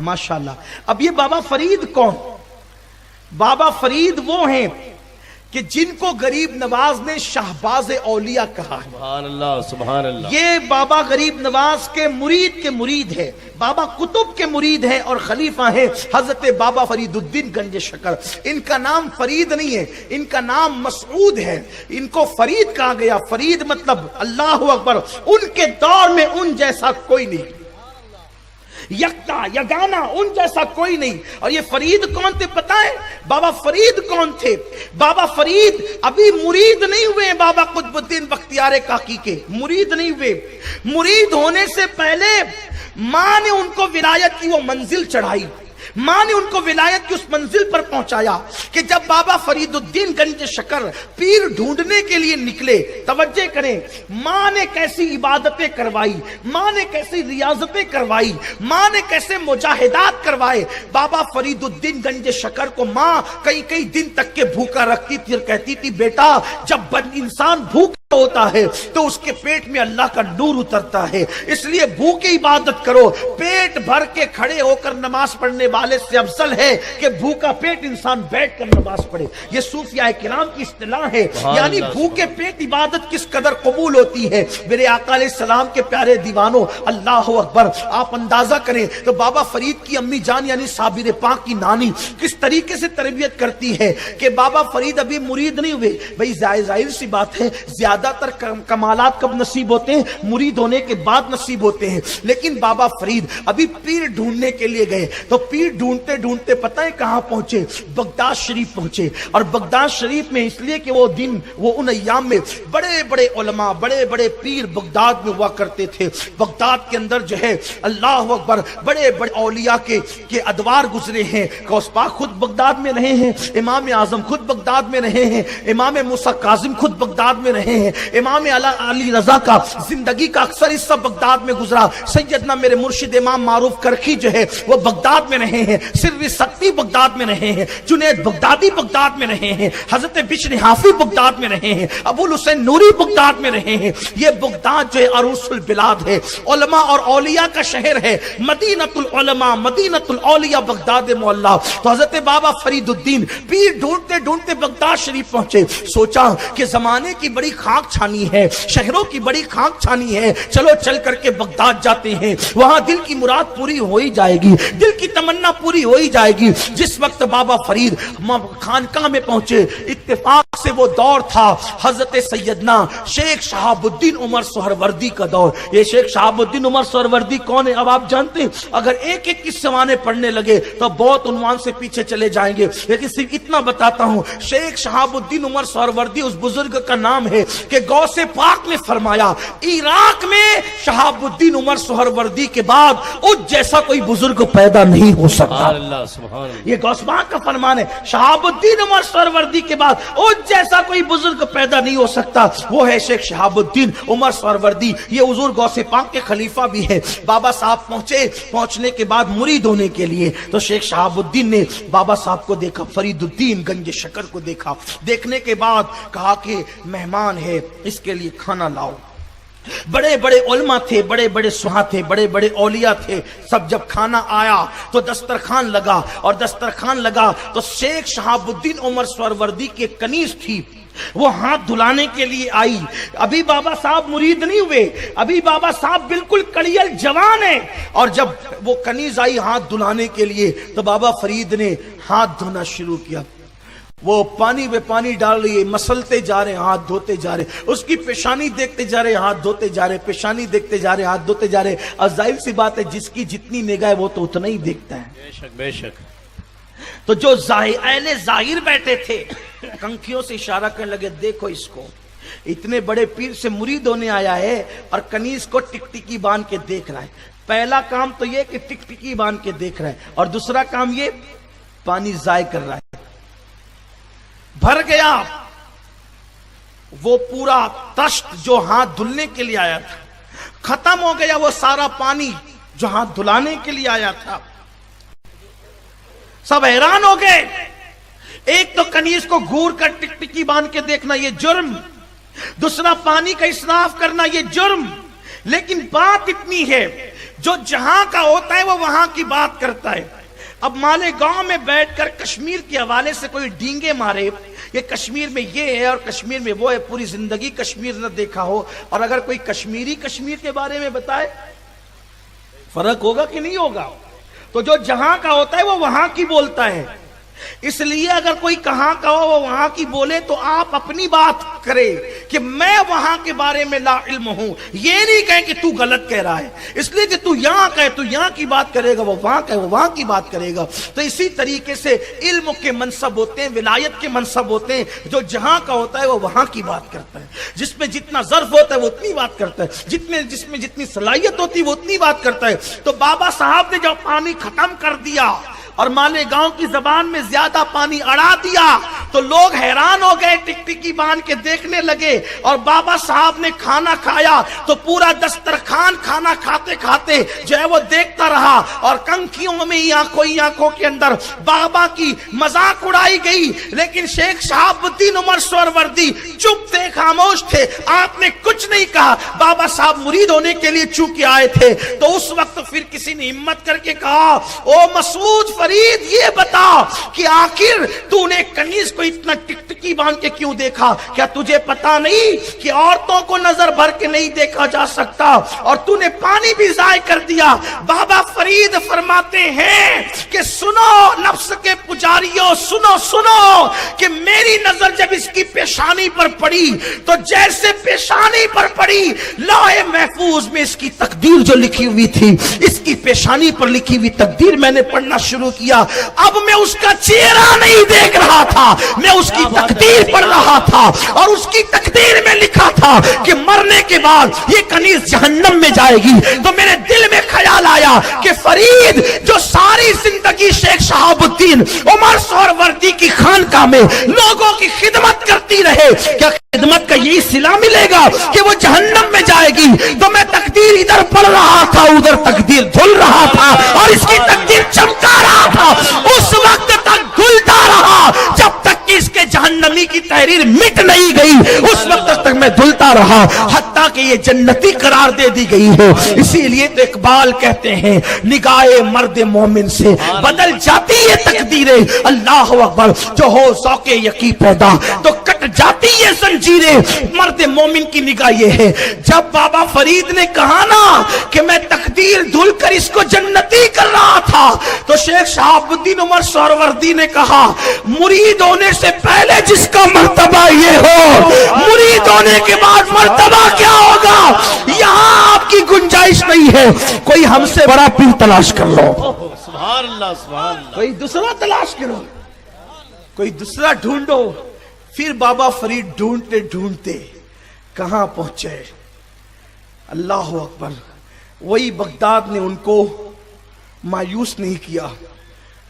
माशाल्लाह। अब ये बाबा फरीद कौन? बाबा फरीद वो हैं कि जिनको गरीब नवाज ने शाहबाज औलिया कहा है। सुभान अल्लाह, सुभान अल्लाह। ये बाबा गरीब नवाज के मुरीद है, बाबा कुतुब के मुरीद हैं और खलीफा हैं हजरत बाबा फरीदुद्दीन गंज शकर। इनका नाम फरीद नहीं है, इनका नाम मसऊद है। इनको फरीद कहा गया, फरीद मतलब अल्लाहु अकबर, उनके दौर में उन जैसा कोई नहीं, यक्ता यगाना उन जैसा कोई नहीं। और ये फरीद कौन थे पता है? बाबा फरीद कौन थे? बाबा फरीद अभी मुरीद नहीं हुए, बाबा कुतुबुद्दीन बख्तियार काकी के मुरीद नहीं हुए। मुरीद होने से पहले मां ने उनको विलायत की वो मंजिल चढ़ाई, मां ने उनको विलायत की उस मंजिल पर पहुंचाया कि जब बाबा फरीदुद्दीन गंज शकर पीर ढूंढने के लिए निकले, तवज्जो करें, मां ने कैसी इबादतें करवाई, मां ने कैसी रियाजतें करवाई, मां ने कैसे मुजाहिदात करवाए। बाबा फरीदुद्दीन गंज शकर को मां कई कई दिन तक के भूखा रखती थी और कहती थी, बेटा जब इंसान भूखा होता है तो उसके पेट में अल्लाह का नूर उतरता है, इसलिए भूखे इबादत करो। पेट भर के खड़े होकर नमाज पढ़ने वाले से अफजल है कि भूखा पेट इंसान बैठकर नमाज पढ़े। ये सूफिया किराम की इस्तिलाह है, यानी भूखे पेट इबादत किस कदर कबूल होती है। मेरे आका अलैहिस्सलाम के प्यारे दीवानों, अल्लाह अकबर, आप अंदाजा करें तो बाबा फरीद की अम्मी जान यानी साबिर पाक की नानी किस तरीके से तरबियत करती है कि बाबा फरीद अभी मुरीद नहीं हुए। भाई जाहिर सी बात है, ज्यादातर कमालात कब नसीब होते हैं? मुरीद होने के बाद नसीब होते हैं। लेकिन बाबा फरीद अभी पीर ढूंढने के लिए गए तो पीर ढूंढते ढूंढते पता है कहां पहुंचे? बगदाद शरीफ पहुंचे। और बगदाद शरीफ में इसलिए कि वो दिन, वो उन अय्याम में बड़े बड़े उलमा, बड़े बड़े पीर बगदाद में हुआ करते थे। बगदाद के अंदर जो है अल्लाह अकबर बड़े बड़े औलिया के अदवार गुजरे हैं। गौस पाक खुद बगदाद में रहे हैं, इमाम आजम खुद बगदाद में रहे हैं, इमाम मूसा काजिम खुद बगदाद में रहे हैं, इमाम अली रजा का जिंदगी का अक्सर हिस्सा बगदाद में गुजरा। सैयदना मेरे मुर्शिद इमाम मारूफ करखी जो है वो बगदाद में रहे हैं, सिर्री सक्ती बगदाद में रहे हैं, जुनैद बगदादी बगदाद में रहे हैं, हजरत बिश्र हाफी बगदाद में रहे हैं, अबुल हुसैन नूरी बगदाद में रहे हैं। ये बगदाद जो है अरूसुल बिलाद है, उलमा और औलिया का शहर है, मदीनतुल उलमा मदीनतुल औलिया बगदाद मोहल्ला। तो हजरत बाबा फरीदुद्दीन पीर ढूंढते ढूंढते बगदाद शरीफ पहुंचे। सोचा कि जमाने की बड़ी खाक छानी है, शहरों की बड़ी खाक छानी है, चलो चल करके बगदाद जाते हैं, वहां दिल की मुराद पूरी हो ही जाएगी, दिल की तमन्ना पूरी हो ही जाएगी। जिस वक्त बाबा फरीद खानकाह में पहुंचे, इत्तेफाक से वो दौर था हजरत सैयदना शेख शहाबुद्दीन उमर सोहरवर्दी का दौर। ये शेख शहाबुद्दीन उमर सोहरवर्दी कौन है अब आप जानते हैं? अगर एक एक किस्से पढ़ने लगे तो बहुत उन्वान से पीछे चले जाएंगे, लेकिन सिर्फ इतना बताता हूं, शेख शहाबुद्दीन उमर सोहरवर्दी उस बुजुर्ग का नाम है कि गौसे पाक ने फरमाया, इराक में शहाबुद्दीन उमर सोहरवर्दी के बाद उस जैसा कोई बुजुर्ग पैदा नहीं हो सकता। ये गौस पाक का फरमान है, शहाबुद्दीन उमर सोहरवर्दी के बाद उस जैसा कोई बुजुर्ग पैदा नहीं हो सकता। वो है शेख शहाबुद्दीन उमर सोहरवर्दी। ये हुजूर गौसे पाक के खलीफा भी है। बाबा साहब पहुंचे, पहुंचने के बाद मुरीद होने के लिए तो शेख शहाबुद्दीन ने बाबा साहब को देखा, फरीदुद्दीन गंज शकर को देखा। देखने के बाद कहा कि मेहमान है, इसके लिए खाना लाओ। बड़े बड़े उलमा थे, बड़े बड़े सुहा थे, बड़े बड़े औलिया थे। सब जब खाना आया तो दस्तरखान लगा, और दस्तरखान लगा तो शेख शहाबुद्दीन उमर सोहरवर्दी की कनीज थी, वो हाथ धुलाने के लिए आई। अभी बाबा साहब मुरीद नहीं हुए, अभी बाबा साहब बिल्कुल कड़ियल जवान है। और जब वो कनीज आई हाथ धुलाने के लिए तो बाबा फरीद ने हाथ धोना शुरू किया। वो पानी में पानी डाल रही है, मसलते जा रहे, हाथ धोते जा रहे, उसकी पेशानी देखते जा रहे, हाथ धोते जा रहे, पेशानी देखते जा रहे, हाथ धोते जा रहे। और जाहिर सी बात है, जिसकी जितनी निगाह वो तो उतना ही देखता है। बेशक बेशक। तो जो अहले जाहिर बैठे थे कंखियों से इशारा करने लगे, देखो इसको, इतने बड़े पीर से मुरीद होने आया है और कनीज को टिकटिकी बांध के देख रहा है। पहला काम तो ये कि टिकटिकी बांध के देख रहा है, और दूसरा काम ये पानी जाय कर रहा है। भर गया वो पूरा तश्त जो हाथ धुलने के लिए आया था, खत्म हो गया वो सारा पानी जो हाथ धुलाने के लिए आया था। सब हैरान हो गए। एक तो कनीज को घूर कर टिकटिकी बांध के देखना ये जुर्म, दूसरा पानी का इसराफ करना ये जुर्म। लेकिन बात इतनी है جو جہاں کا ہوتا ہے وہ وہاں کی بات کرتا ہے۔ اب مالیگاؤں میں بیٹھ کر کشمیر کے حوالے سے کوئی ڈینگے مارے کہ کشمیر میں یہ ہے اور کشمیر میں وہ ہے، پوری زندگی کشمیر نہ دیکھا ہو، اور اگر کوئی کشمیری کشمیر کے بارے میں بتائے، فرق ہوگا کہ نہیں ہوگا؟ تو جو جہاں کا ہوتا ہے وہ وہاں کی بولتا ہے۔ اس لیے اگر کوئی کہاں کا ہو وہ وہاں کی بولے تو آپ اپنی بات کرے کہ میں وہاں کے بارے میں لا علم ہوں، یہ نہیں کہیں کہ تو غلط کہہ رہا ہے، اس لیے کہ تو یہاں کہے، تو یہاں کی بات کرے گا، وہ وہاں کہے وہ وہاں کی بات کرے گا۔ تو اسی طریقے سے علم کے منصب ہوتے ہیں، ولایت کے منصب ہوتے ہیں، جو جہاں کا ہوتا ہے وہ وہاں کی بات کرتا ہے، جس میں جتنا ظرف ہوتا ہے وہ اتنی بات کرتا ہے، جس میں جتنی صلاحیت ہوتی ہے وہ اتنی بات کرتا ہے۔ تو بابا صاحب نے جب پانی ختم کر دیا اور مالیگاؤں کی زبان میں زیادہ پانی اڑا دیا تو لوگ حیران ہو گئے، ٹکٹکی باندھ کے دیکھنے لگے، اور بابا صاحب نے کھانا کھایا تو پورا دسترخوان کھانا کھاتے کھاتے جو ہے وہ دیکھتا رہا، اور کنکھیوں میں آنکھوں کے اندر بابا کی مذاق اڑائی گئی، لیکن شیخ شہاب الدین عمر سہروردی چپ تھے، خاموش تھے، آپ نے کچھ نہیں کہا۔ بابا صاحب مرید ہونے کے لیے چونکہ آئے تھے تو اس وقت پھر کسی نے ہمت کر کے کہا، او مسعود فرید یہ بتا کہ آخر تو نے کنیز کو اتنا ٹکٹکی باندھ کے کیوں دیکھا؟ کیا تجھے پتا نہیں کہ عورتوں کو نظر بھر کے نہیں دیکھا جا سکتا، اور تو نے پانی بھی ضائع کر دیا؟ بابا فرید فرماتے ہیں کہ سنو نفس کے پجاریوں، سنو کہ میری نظر جب اس کی پیشانی پر پڑی تو جیسے پیشانی پر پڑی لوح محفوظ میں اس کی تقدیر جو لکھی ہوئی تھی، اس کی پیشانی پر لکھی ہوئی تقدیر میں نے پڑھنا شروع کیا۔ اب میں اس کا چہرہ نہیں دیکھ رہا تھا، میں اس کی تقدیر پڑھ رہا تھا، اور اس کی تقدیر میں لکھا تھا کہ مرنے کے بعد یہ کنیز جہنم میں جائے گی۔ تو میرے دل میں خیال آیا کہ فرید جو ساری زندگی شیخ شہاب الدین عمر سہروردی کی خانقاہ میں لوگوں کی خدمت کرتی رہے، کیا خدمت کا یہی صلہ ملے گا کہ وہ جہنم میں جائے گی؟ تو میں تقدیر ادھر پڑھ رہا تھا، ادھر تقدیر دھل رہا تھا، اور اس کی تقدیر چمکا رہا تھا، اس وقت تک دھلتا رہا جب تک کہ اس کے جہنمی کی تحریر مٹ نہیں گئی، اس وقت تک میں دھلتا رہا حتیٰ کہ یہ جنتی قرار دے دی گئی ہے۔ اسی لیے تو اقبال کہتے ہیں نگاہ مرد مومن سے بدل جاتی ہے تقدیریں، اللہ اکبر، جو ہو ذوق یقین پیدا تو کٹ جاتی ہے زنجیریں، مرد مومن کی نگاہ یہ ہے۔ جب بابا فرید نے کہا نا کہ میں تقدیر دھل کر اس کو جنتی کر رہا تھا، تو شیخ شہاب الدین عمر سہروردی نے کہا مرید ہونے سے پہلے جس کا مرتبہ یہ ہو، مرید ہونے کے بعد مرتبہ کیا ہوگا؟ یہاں آپ کی گنجائش نہیں ہے، کوئی ہم سے بڑا پیر تلاش کر لو، سبحان اللہ سبحان اللہ، کوئی دوسرا تلاش کرو، کوئی دوسرا ڈھونڈو۔ پھر بابا فرید ڈھونڈتے ڈھونڈتے کہاں پہنچے؟ اللہ اکبر، وہی بغداد نے ان کو مایوس نہیں کیا۔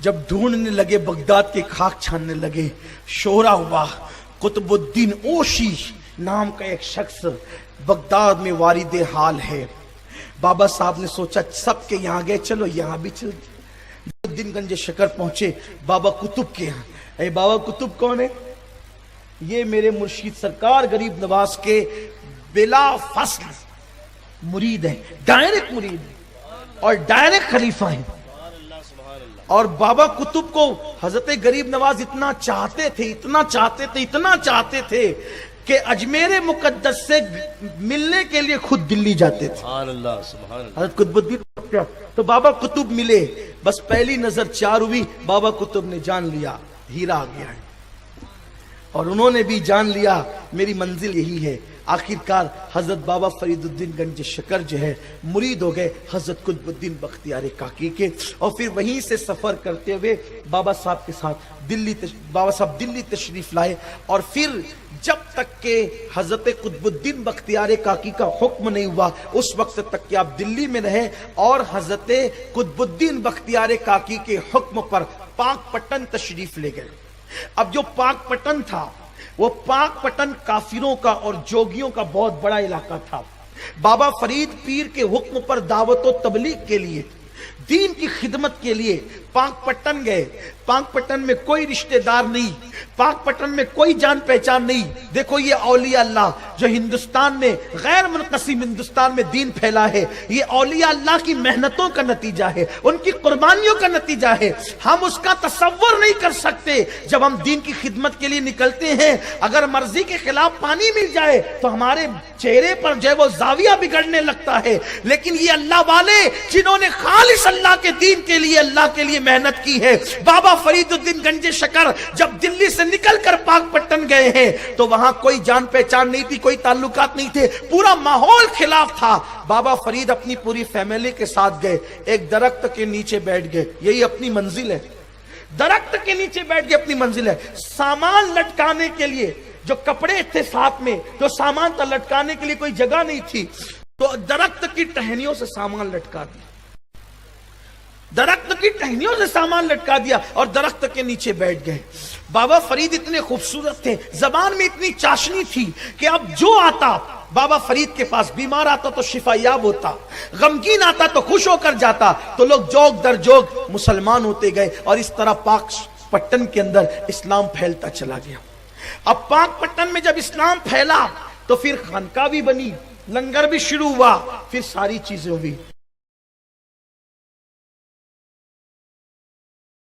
جب ڈھونڈنے لگے، بغداد کے خاک چھاننے لگے، شورا ہوا۔ قطب الدین اوشی نام کا ایک شخص بغداد میں وارد حال ہے۔ بابا صاحب نے سوچا سب کے یہاں گئے، چلو یہاں بھی چل۔ الدین گنج شکر پہنچے بابا قطب کے یہاں۔ اے بابا قطب کون ہے؟ یہ میرے مرشید سرکار غریب نواز کے بلا فصل مرید ہیں، ڈائریکٹ مرید ہیں اور ڈائریکٹ خلیفہ ہیں۔ اور بابا قطب کو حضرت غریب نواز اتنا چاہتے تھے کہ اجمیر مقدس سے ملنے کے لیے خود دلی جاتے تھے۔ سبحان اللہ سبحان اللہ۔ حضرت قطب الدین تو بابا قطب ملے، بس پہلی نظر چار ہوئی، بابا قطب نے جان لیا ہیرا آ گیا ہے، اور انہوں نے بھی جان لیا میری منزل یہی ہے۔ آخرکار حضرت بابا فرید الدین گنج شکر جو ہے مرید ہو گئے حضرت قطب الدین بختیار کاکی کے، اور پھر وہیں سے سفر کرتے ہوئے بابا صاحب کے ساتھ بابا صاحب دلی تشریف لائے، اور پھر جب تک کہ حضرت قطب الدین بختیار کاکی کا حکم نہیں ہوا اس وقت تک کہ آپ دلی میں رہے، اور حضرت قطب الدین بختیار کاکی کے حکم پر پاک پٹن تشریف لے گئے۔ اب جو پاک پٹن تھا وہ پاک پٹن کافروں کا اور جوگیوں کا بہت بڑا علاقہ تھا۔ بابا فرید پیر کے حکم پر دعوت و تبلیغ کے لیے، دین کی خدمت کے لیے पाक पट्टन गए, पाक पट्टन में कोई रिश्तेदार नहीं, पाक पट्टन में कोई जान पहचान नहीं। देखो ये औलिया अल्लाह जो हिंदुस्तान में, गैर मुनक़सिम हिंदुस्तान में दीन फैला है, ये औलिया अल्लाह की मेहनतों का नतीजा है, उनकी कुर्बानियों का नतीजा है। हम उसका तसव्वुर नहीं कर सकते। जब हम दीन की खिदमत के लिए निकलते हैं, अगर मर्जी के खिलाफ पानी मिल जाए तो हमारे चेहरे पर जो है वो जाविया बिगड़ने लगता है। लेकिन ये अल्लाह वाले जिन्होंने खालिस अल्लाह के दीन के लिए, अल्लाह के लिए मेहनत की है। बाबा फरीदुद्दीन गंजे शकर जब दिल्ली से निकलकर पाक पट्टन गए हैं तो वहां कोई जान पहचान नहीं थी, कोई ताल्लुकात नहीं थे, पूरा माहौल खिलाफ था। बाबा फरीद अपनी पूरी फैमिली के साथ गए, एक दरख्त के नीचे बैठ गए, यही अपनी मंजिल है, दरख्त के नीचे बैठ गए, अपनी मंजिल है। सामान लटकाने के लिए जो कपड़े थे साथ में, जो सामान था लटकाने के लिए कोई जगह नहीं थी, तो दरख्त की टहनियों से सामान लटका दिया, दरख्त की टहनियों से सामान लटका दिया और दरख्त के नीचे बैठ गए। बाबा फरीद इतने खूबसूरत थे, जबान में इतनी चाशनी थी कि अब जो आता बाबा फरीद के पास, बीमार आता तो शिफायाब होता, गमगीन आता तो खुश होकर जाता, तो लोग जोग दर जोग मुसलमान होते गए और इस तरह पाक पट्टन के अंदर इस्लाम फैलता चला गया। अब पाक पट्टन में जब इस्लाम फैला तो फिर खानका भी बनी, लंगर भी शुरू हुआ, फिर सारी चीजें हुई।